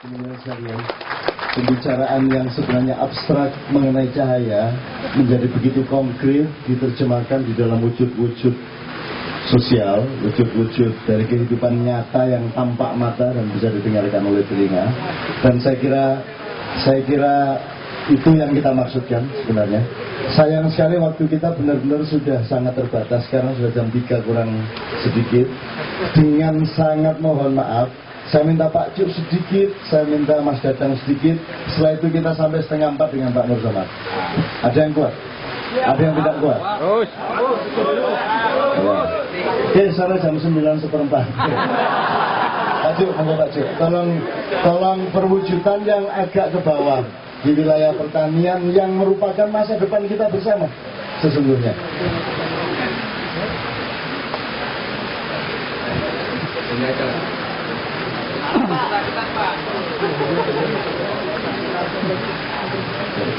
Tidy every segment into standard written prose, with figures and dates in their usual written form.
Sekalian, pembicaraan yang sebenarnya abstrak mengenai cahaya menjadi begitu konkret diterjemahkan di dalam wujud-wujud sosial, wujud-wujud dari kehidupan nyata yang tampak mata dan bisa didengarkan oleh telinga. Dan saya kira itu yang kita maksudkan sebenarnya. Sayang sekali waktu kita benar-benar sudah sangat terbatas. Sekarang sudah jam 3 kurang sedikit. Dengan sangat mohon maaf, saya minta Pak Cuk sedikit, saya minta Mas Dadang sedikit. Setelah itu kita sampai 3:30 dengan Pak Nur Somad. Ada yang kuat? Ada yang tidak kuat? Oke, sampai jam 9:15. Pak Cuk, monggo Pak Cuk. Tolong perwujudan yang agak ke bawah di wilayah pertanian yang merupakan masa depan kita bersama sesungguhnya.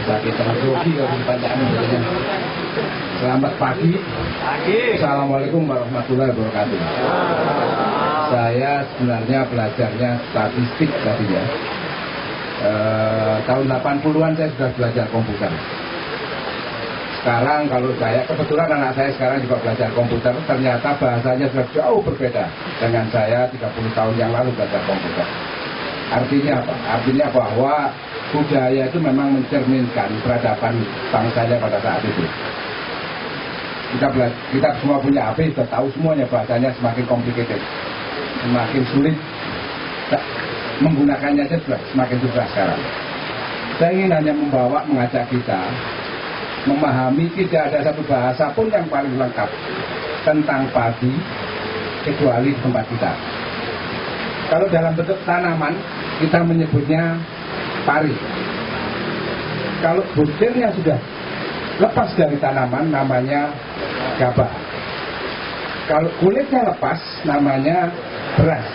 Sakit tergrogi kalau dipanjangin jadinya. Selamat pagi. Assalamualaikum warahmatullahi wabarakatuh. Saya sebenarnya belajarnya statistik tadinya. Tahun 80-an saya sudah belajar komputer. Sekarang kalau saya, kebetulan anak saya sekarang juga belajar komputer, ternyata bahasanya sudah jauh berbeda dengan saya 30 tahun yang lalu belajar komputer. Artinya apa? Artinya bahwa budaya itu memang mencerminkan peradaban bangsanya pada saat itu. Kita semua punya HP, sudah tahu semuanya, bahasanya semakin complicated, semakin sulit. Menggunakannya saja sudah semakin susah sekarang. Saya ingin hanya mengajak kita memahami tidak ada satu bahasa pun yang paling lengkap tentang padi kecuali di tempat kita. Kalau dalam bentuk tanaman kita menyebutnya pari. Kalau butirnya sudah lepas dari tanaman namanya gabah. Kalau kulitnya lepas namanya beras.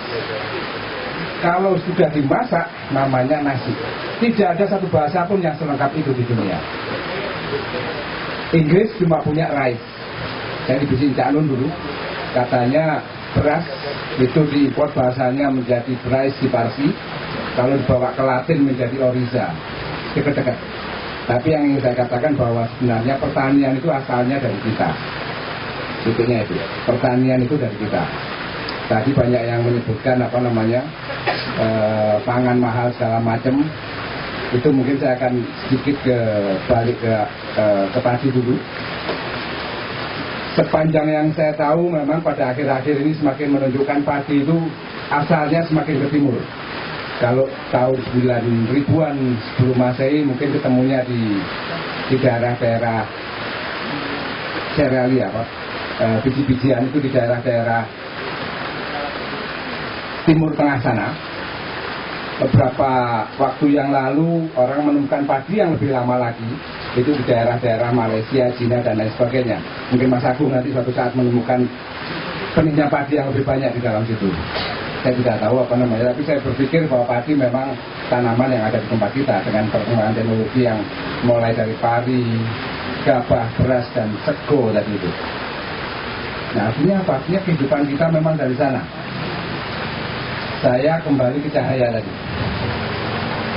Kalau sudah dimasak namanya nasi. Tidak ada satu bahasa pun yang selengkap itu di dunia. Inggris cuma punya rice. Saya di Bisin Cak Nun dulu, katanya beras itu diimpor bahasanya menjadi rice di Parsi. Kalau dibawa ke Latin menjadi oriza, dekat-dekat. Tapi yang ingin saya katakan bahwa sebenarnya pertanian itu asalnya dari kita. Sebetulnya itu, pertanian itu dari kita. Tadi banyak yang menyebutkan pangan mahal segala macam. Itu mungkin saya akan sedikit balik ke padi dulu. Sepanjang yang saya tahu memang pada akhir-akhir ini semakin menunjukkan padi itu asalnya semakin ke timur. Kalau tahun 9.000-an sebelum Masehi mungkin ketemunya di daerah-daerah serealia, biji-bijian itu di daerah-daerah timur tengah sana. Beberapa waktu yang lalu orang menemukan padi yang lebih lama lagi itu di daerah-daerah Malaysia, Cina dan lain sebagainya. Mungkin Mas Agung nanti suatu saat menemukan peningnya padi yang lebih banyak di dalam situ. Saya tidak tahu tapi saya berpikir bahwa padi memang tanaman yang ada di tempat kita dengan perkembangan teknologi yang mulai dari padi, gabah, beras dan sego tadi itu. Nah, artinya apa? Artinya kehidupan kita memang dari sana. Saya kembali ke cahaya tadi.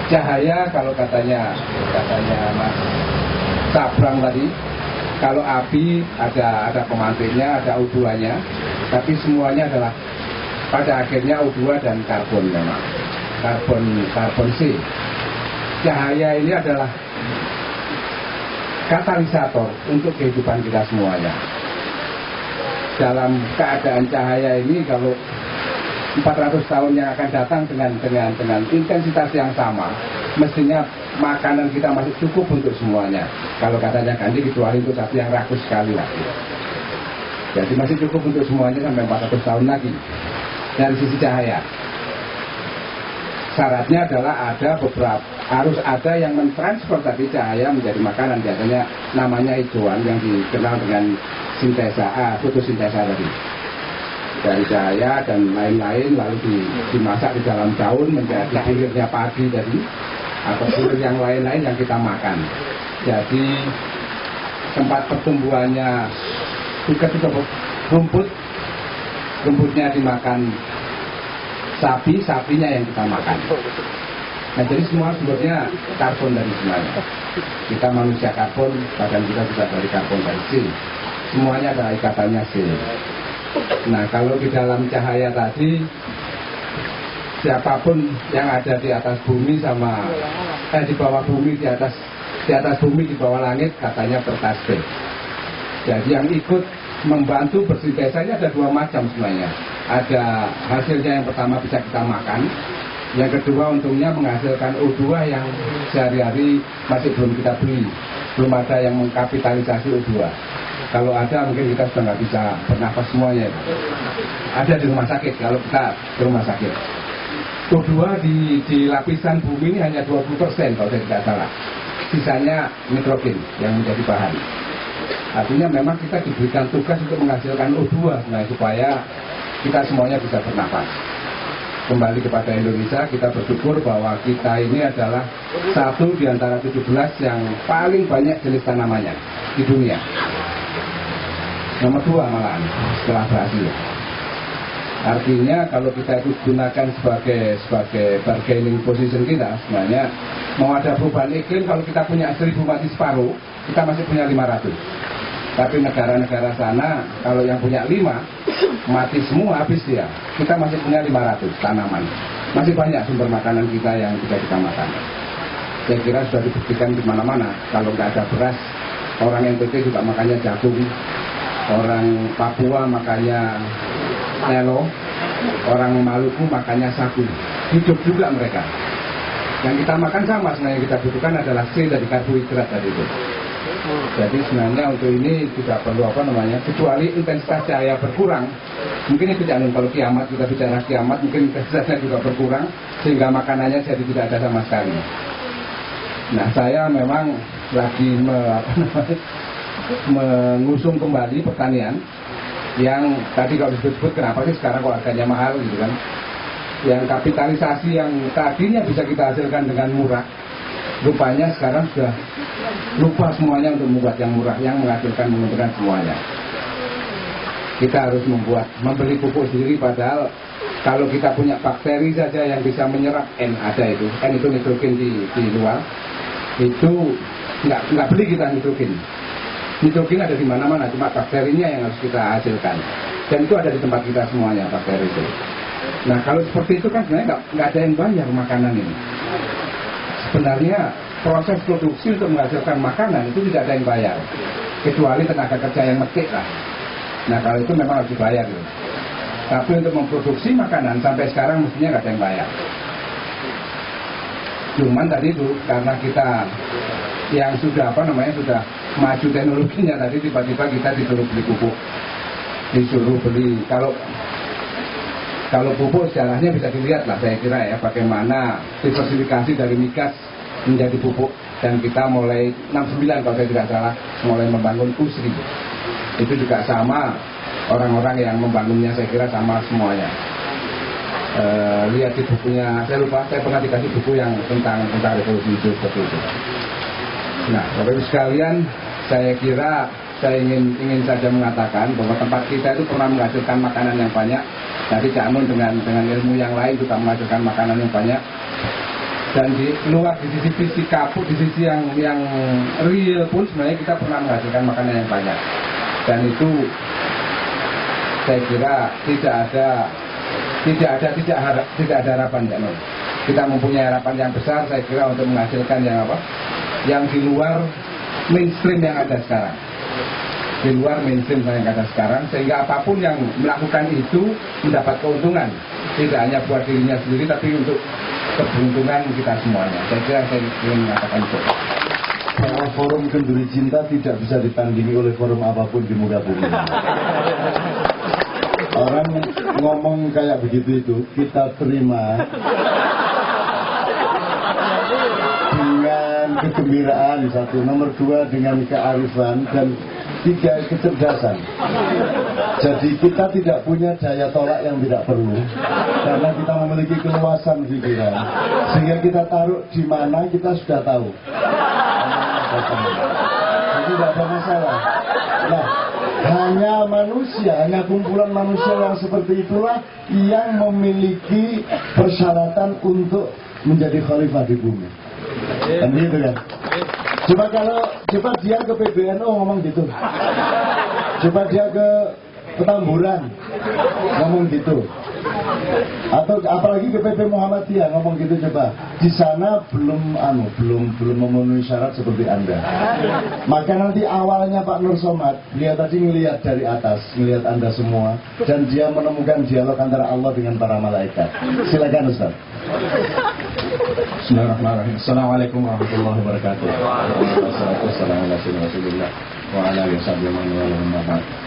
Cahaya kalau katanya Mas Sabrang tadi, kalau api ada pemantiknya, ada O2-nya, tapi semuanya adalah pada akhirnya O2 dan karbon memang. Karbon C. Cahaya ini adalah katalisator untuk kehidupan kita semuanya. Dalam keadaan cahaya ini kalau 400 tahun yang akan datang dengan intensitas yang sama, mestinya makanan kita masih cukup untuk semuanya. Kalau katanya Gandhi, kecuali untuk satu yang rakus sekali lagi. Jadi masih cukup untuk semuanya sampai 400 tahun lagi. Dari sisi cahaya, syaratnya adalah harus ada yang mentransfer tadi cahaya menjadi makanan. Biasanya namanya hijauan yang dikenal dengan fotosintesa tadi. Dari cahaya dan lain-lain lalu dimasak di dalam daun menjadi akhirnya padi tadi atau bulir yang lain-lain yang kita makan. Jadi tempat pertumbuhannya juga rumputnya dimakan sapi, sapinya yang kita makan. Nah jadi semua sumbernya karbon dari semuanya. Kita manusia karbon, badan kita juga dari karbon dan C. Semuanya ada ikatannya C. Nah kalau di dalam cahaya tadi, siapapun yang ada di atas bumi sama di bawah bumi, di atas bumi, di bawah langit, katanya bertasbih. Jadi yang ikut membantu bersintesanya ada dua macam sebenarnya. Ada hasilnya yang pertama bisa kita makan, yang kedua untungnya menghasilkan O2 yang sehari-hari masih belum kita beli, belum ada yang mengkapitalisasi O2. Kalau ada mungkin kita sudah nggak bisa bernafas semuanya. Ada di rumah sakit, kalau kita ke rumah sakit. O2 di lapisan bumi ini hanya 20% kalau saya tidak salah. Sisanya nitrogen yang menjadi bahan. Artinya memang kita diberikan tugas untuk menghasilkan O2 supaya kita semuanya bisa bernafas. Kembali kepada Indonesia, kita bersyukur bahwa kita ini adalah satu di antara 17 yang paling banyak jenis tanamannya di dunia. Nomor 2 malahan setelah Brasil. Artinya kalau kita itu gunakan sebagai bargaining position kita, sebenarnya mau ada perubahan iklim, kalau kita punya 1000 mati separuh, kita masih punya 500. Tapi negara-negara sana, kalau yang punya 5, mati semua habis dia. Kita masih punya 500 tanaman. Masih banyak sumber makanan kita yang bisa kita makan. Saya kira sudah dibuktikan di mana-mana. Kalau nggak ada beras, orang NTT juga makannya jagung. Orang Papua makannya nelo. Orang Maluku makannya sagu. Hidup juga mereka. Yang kita makan sama, sebenarnya yang kita butuhkan adalah C dari karbohidrat tadi itu. Jadi sebenarnya untuk ini tidak perlu kecuali intensitas cahaya berkurang. Mungkin itu jangan, kalau kiamat, kita bicara kiamat, mungkin intensitasnya juga berkurang sehingga makanannya jadi tidak ada sama sekali. Nah saya memang lagi mengusung kembali pertanian yang tadi kalau disebut kenapa sih sekarang kok harganya mahal gitu kan. Yang kapitalisasi yang tadinya bisa kita hasilkan dengan murah, rupanya sekarang sudah lupa semuanya untuk membuat yang murah, yang menghasilkan menguntungkan semuanya. Kita harus membeli pupuk sendiri, padahal kalau kita punya bakteri saja yang bisa menyerap N, ada itu, N itu nitrogen di luar, itu nggak beli kita nitrogen. Nitrogen ada di mana-mana, cuma bakterinya yang harus kita hasilkan. Dan itu ada di tempat kita semuanya, bakteri itu. Nah kalau seperti itu kan sebenarnya nggak ada yang bayar makanan ini. Sebenarnya proses produksi untuk menghasilkan makanan itu tidak ada yang bayar, kecuali tenaga kerja yang metik lah. Nah kalau itu memang harus dibayar gitu. Tapi untuk memproduksi makanan sampai sekarang mestinya nggak ada yang bayar. Cuman tadi itu karena kita yang sudah sudah maju teknologinya, tadi tiba-tiba kita disuruh beli pupuk, disuruh beli. Kalau pupuk sejarahnya bisa dilihat lah, saya kira ya, bagaimana diversifikasi dari migas menjadi pupuk. Dan kita mulai 69 kalau saya tidak salah mulai membangun pusri. Itu juga sama, orang-orang yang membangunnya saya kira sama semuanya. Lihat di bukunya, saya lupa, saya pernah dikasih buku yang tentang revolusi hijau seperti itu. Nah Bapak Ibu sekalian, saya kira saya ingin saja mengatakan bahwa tempat kita itu pernah menghasilkan makanan yang banyak. Tadi Cak Nun dengan ilmu yang lain juga menghasilkan makanan yang banyak. Dan di luar, di sisi fisik kapuk, di sisi yang real pun sebenarnya kita pernah menghasilkan makanan yang banyak. Dan itu saya kira tidak ada harapan Cak Nun. Kita mempunyai harapan yang besar saya kira untuk menghasilkan yang di luar mainstream yang ada sekarang. Di luar mainstream yang ada sekarang, sehingga apapun yang melakukan itu mendapat keuntungan, tidak hanya buat dirinya sendiri tapi untuk keberuntungan kita semuanya. Saya kira saya ingin mengatakan itu. Bahwa forum Kenduri Cinta tidak bisa ditandingi oleh forum apapun di muka bumi. Orang ngomong kayak begitu itu kita terima dengan kegembiraan, satu. Nomor 2 dengan kearifan, dan 3 kecerdasan. Jadi kita tidak punya daya tolak yang tidak perlu, karena kita memiliki keluasan pikiran, sehingga kita taruh di mana kita sudah tahu. Jadi tidak ada masalah. Nah, hanya kumpulan manusia yang seperti itulah yang memiliki persyaratan untuk menjadi khalifah di bumi. Kan gitu kan? Coba dia ke PBNU ngomong gitu. Coba dia ke Petamburan ngomong gitu. Atau apalagi ke PP Muhammadiyah ngomong gitu coba. Di sana belum memenuhi syarat seperti Anda. Maka nanti awalnya Pak Nur Somad, dia tadi ngelihat dari atas, ngelihat Anda semua, dan dia menemukan dialog antara Allah dengan para malaikat. Silakan Ustaz. Bismillahirrahmanirrahim. Assalamualaikum warahmatullahi wabarakatuh. Wassalamualaikum warahmatullahi wabarakatuh.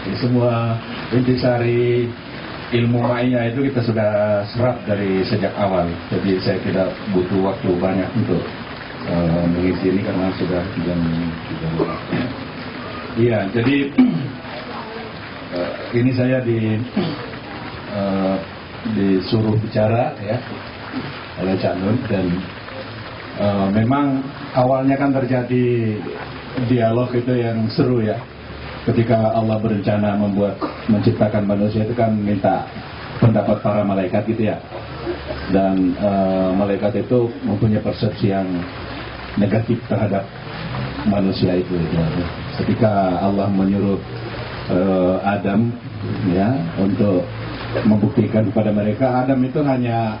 Ini semua intisari ilmu ma'iyah itu kita sudah serap dari sejak awal. Jadi saya tidak butuh waktu banyak untuk mengisi ini karena sudah jam 3. Iya, jadi ini saya disuruh bicara ya oleh Cak Nun, dan memang awalnya kan terjadi dialog itu yang seru ya. Ketika Allah berencana menciptakan manusia itu kan minta pendapat para malaikat gitu ya. Dan malaikat itu mempunyai persepsi yang negatif terhadap manusia itu ya. Ketika Allah menyuruh Adam ya untuk membuktikan kepada mereka, Adam itu hanya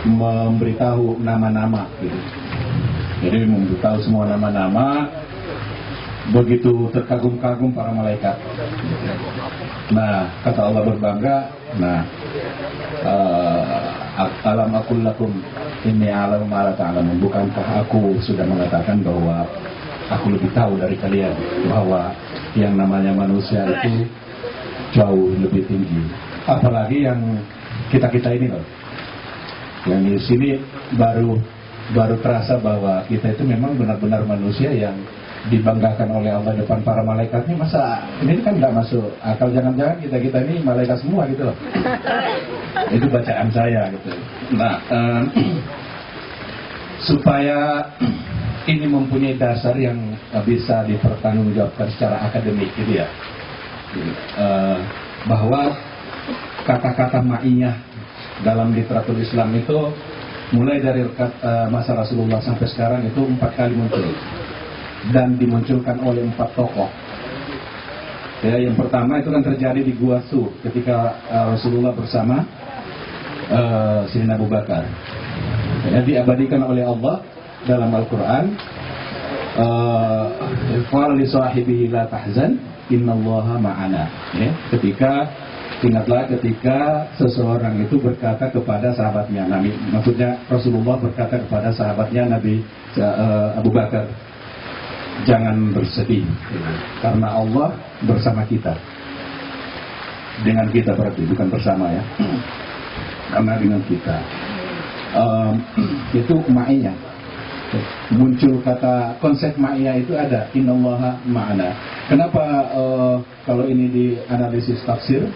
memberitahu nama-nama gitu. Jadi memberitahu semua nama-nama. Begitu terkagum-kagum para malaikat. Nah, kata Allah berbangga, alam aqul lakum inni a'lamu ma la ta'lamun. Bukankah aku sudah mengatakan bahwa aku lebih tahu dari kalian bahwa yang namanya manusia itu jauh lebih tinggi. Apalagi yang kita ini loh. Yang di sini baru terasa bahwa kita itu memang benar-benar manusia yang dibanggakan oleh Allah depan para malaikatnya. Masa ini kan nggak masuk akal, jangan-jangan kita ini malaikat semua gitu loh. Itu bacaan saya gitu. Nah, supaya ini mempunyai dasar yang bisa dipertanggungjawabkan secara akademik gitu ya, bahwa kata-kata ma'iyah dalam literatur Islam itu mulai dari masa Rasulullah sampai sekarang itu 4 kali muncul dan dimunculkan oleh 4 tokoh. Ya, yang pertama itu kan terjadi di Gua Sur ketika Rasulullah bersama Sayyidina Abu Bakar. Ya, diabadikan oleh Allah dalam Al-Quran. Qala li sahibihi la tahzan innallaha ma'ana. Ya, ingatlah ketika seseorang itu berkata kepada sahabatnya, maksudnya Rasulullah berkata kepada sahabatnya Nabi Abu Bakar, jangan bersedih karena Allah bersama kita. Dengan kita berarti bukan bersama ya, karena dengan kita. Itu ma'iyah. Muncul kata konsep ma'iyah itu ada, innallaha ma'ana. Kenapa kalau ini dianalisis tafsir,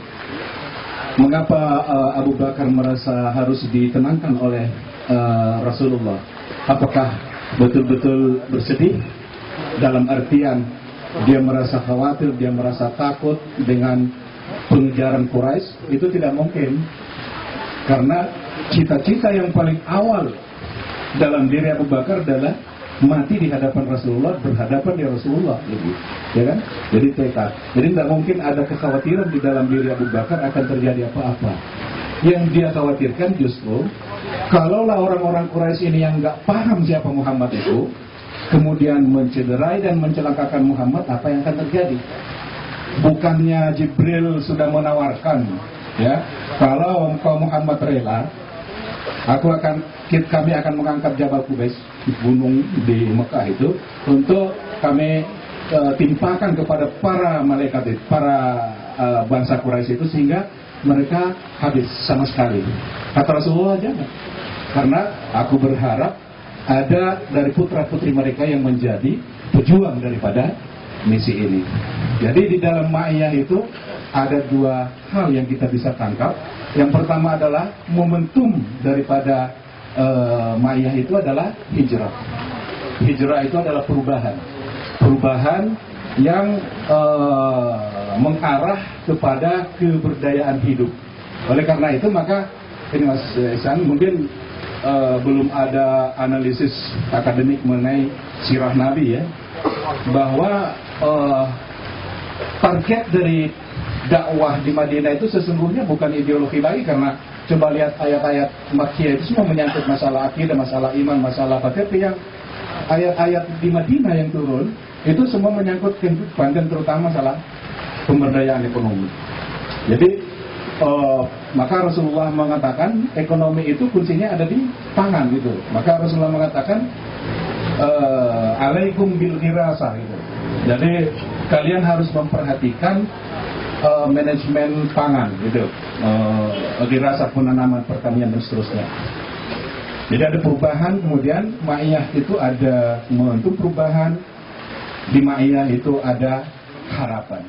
mengapa Abu Bakar merasa harus ditenangkan oleh Rasulullah? Apakah betul-betul bersedih? Dalam artian dia merasa khawatir, dia merasa takut dengan pengejaran Quraisy? Itu tidak mungkin, karena cita-cita yang paling awal dalam diri Abu Bakar adalah mati di hadapan Rasulullah, berhadapan di Rasulullah, ya kan? Jadi tekad. Jadi tidak mungkin ada kekhawatiran di dalam diri Abu Bakar akan terjadi apa-apa. Yang dia khawatirkan justru kalaulah orang-orang Quraisy ini yang nggak paham siapa Muhammad itu, kemudian mencederai dan mencelakakan Muhammad, apa yang akan terjadi? Bukannya Jibril sudah menawarkan, ya, kalau engkau Muhammad rela, kami akan mengangkat Jabal Qubais, gunung di Mekah itu, untuk kami timpakan kepada para malaikat, para bangsa Quraisy itu, sehingga mereka habis sama sekali. Kata Rasulullah, jangan, karena aku berharap ada dari putra-putri mereka yang menjadi pejuang daripada misi ini. Jadi di dalam ma'iyah itu ada 2 hal yang kita bisa tangkap. Yang pertama adalah momentum daripada ma'iyah itu adalah hijrah. Hijrah itu adalah perubahan yang mengarah kepada keberdayaan hidup. Oleh karena itu maka ini Mas Ihsan, mungkin belum ada analisis akademik mengenai sirah Nabi ya, bahwa target dari dakwah di Madinah itu sesungguhnya bukan ideologi lagi, karena coba lihat ayat-ayat Makkiyah itu semua menyangkut masalah akidah, masalah iman, masalah tapi yang ayat-ayat di Madinah yang turun itu semua menyangkut kehidupan dan terutama masalah pemberdayaan ekonomi. Jadi maka Rasulullah mengatakan ekonomi itu kuncinya ada di pangan gitu. Maka Rasulullah mengatakan alaikum bil dirasah gitu. Jadi kalian harus memperhatikan manajemen pangan gitu, dirasah penanaman pertanian dan seterusnya. Jadi ada perubahan, kemudian ma'iyah itu ada momentum perubahan, di ma'iyah itu ada harapan.